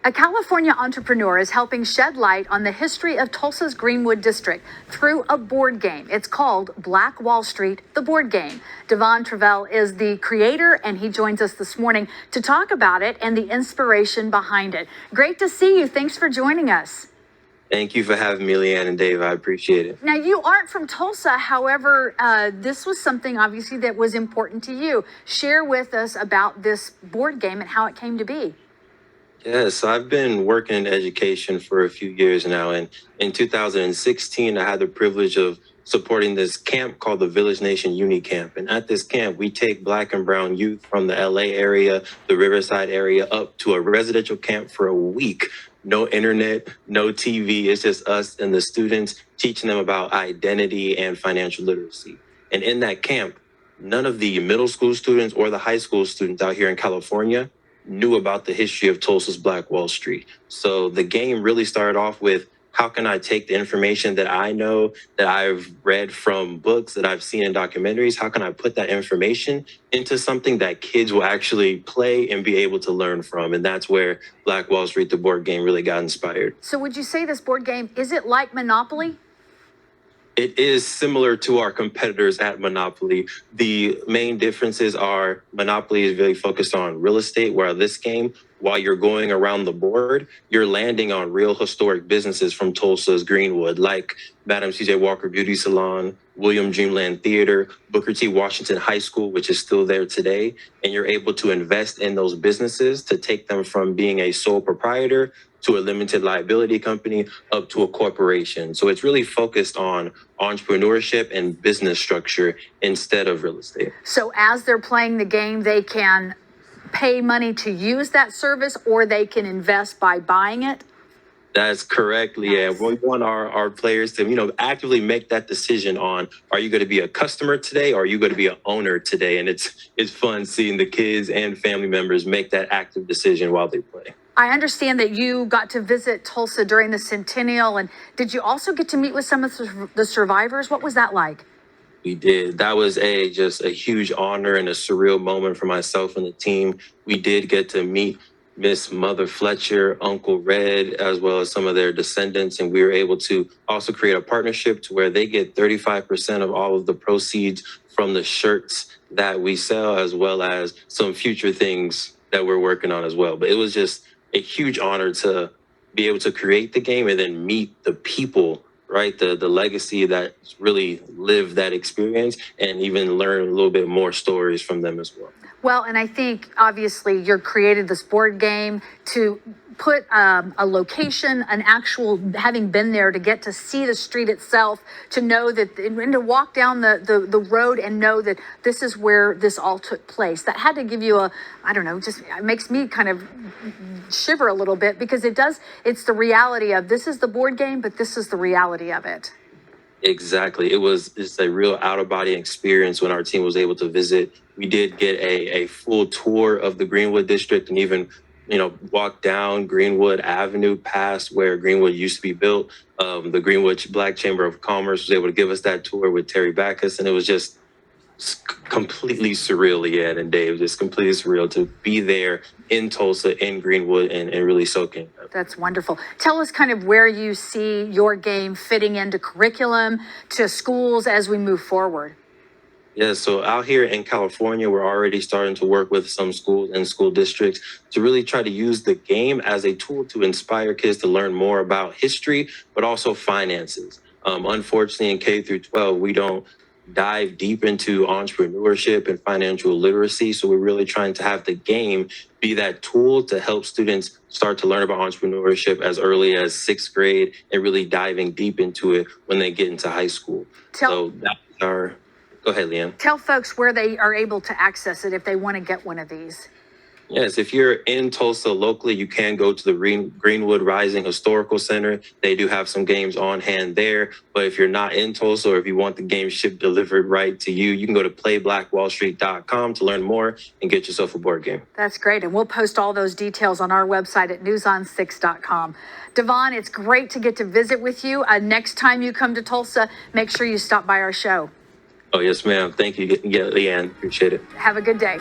A California entrepreneur is helping shed light on the history of Tulsa's Greenwood district through a board game. It's called Black Wall Street, the board game. Truvel is the creator, and he joins us this morning to talk about it and the inspiration behind it. Great to see you. Thanks for joining us. Thank you for having me, Leanne and Dave. I appreciate it. Now, you aren't from Tulsa. However, this was something obviously that was important to you. Share with us about this board game and how it came to be. Yes, I've been working in education for a few years now. And in 2016, I had the privilege of supporting this camp called the Village Nation Uni Camp. And at this camp, we take Black and brown youth from the LA area, the Riverside area, up to a residential camp for a week. No internet, no TV. It's just us and the students teaching them about identity and financial literacy. And in that camp, none of the middle school students or the high school students out here in California knew about the history of Tulsa's Black Wall Street. So the game really started off with, how can I take the information that I know, that I've read from books, that I've seen in documentaries, how can I put that information into something that kids will actually play and be able to learn from? And that's where Black Wall Street, the board game, really got inspired. So would you say this board game, is it like Monopoly? It is similar to our competitors at Monopoly. The main differences are Monopoly is really focused on real estate, while this game, while you're going around the board, you're landing on real historic businesses from Tulsa's Greenwood, like Madam C.J. Walker Beauty Salon, William Dreamland Theater, Booker T. Washington High School, which is still there today. And you're able to invest in those businesses to take them from being a sole proprietor to a limited liability company up to a corporation. So it's really focused on entrepreneurship and business structure instead of real estate. So as they're playing the game, they can pay money to use that service, or they can invest by buying it? That's correct, Leanne. Nice. We want our players to, actively make that decision on, are you going to be a customer today, or are you going to be an owner today? And it's fun seeing the kids and family members make that active decision while they play. I understand that you got to visit Tulsa during the centennial, and did you also get to meet with some of the survivors? What was that like? We did. That was just a huge honor and a surreal moment for myself and the team. We did get to meet Miss Mother Fletcher, Uncle Red, as well as some of their descendants. And we were able to also create a partnership to where they get 35% of all of the proceeds from the shirts that we sell, as well as some future things that we're working on as well. But it was just a huge honor to be able to create the game and then meet the people, right? The legacy that really lived that experience, and even learn a little bit more stories from them as well. Well, and I think obviously you're created this board game to put a location, an actual, having been there to get to see the street itself, to know that, and to walk down the road and know that this is where this all took place. That had to give you just it makes me kind of shiver a little bit, because it's the reality of, this is the board game, but this is the reality of it. Exactly. It's a real out-of-body experience when our team was able to visit. We did get a full tour of the Greenwood district, and even walk down Greenwood Avenue past where Greenwood used to be built. The Greenwood Black Chamber of Commerce was able to give us that tour with Terry Backus, and it was just completely surreal, Leanne and Dave, just completely surreal to be there in Tulsa, in Greenwood, and really soaking. That's wonderful. Tell us kind of where you see your game fitting into curriculum, to schools as we move forward. Yeah, so out here in California, we're already starting to work with some schools and school districts to really try to use the game as a tool to inspire kids to learn more about history, but also finances. Unfortunately, in K through 12, we don't dive deep into entrepreneurship and financial literacy. So we're really trying to have the game be that tool to help students start to learn about entrepreneurship as early as 6th grade, and really diving deep into it when they get into high school. So that's go ahead, Leanne. Tell folks where they are able to access it if they want to get one of these. Yes, if you're in Tulsa locally, you can go to the Greenwood Rising Historical Center. They do have some games on hand there. But if you're not in Tulsa, or if you want the game shipped delivered right to you, you can go to playblackwallstreet.com to learn more and get yourself a board game. That's great. And we'll post all those details on our website at newson6.com. Devon, it's great to get to visit with you. Next time you come to Tulsa, make sure you stop by our show. Oh, yes, ma'am. Thank you, Leanne. Appreciate it. Have a good day.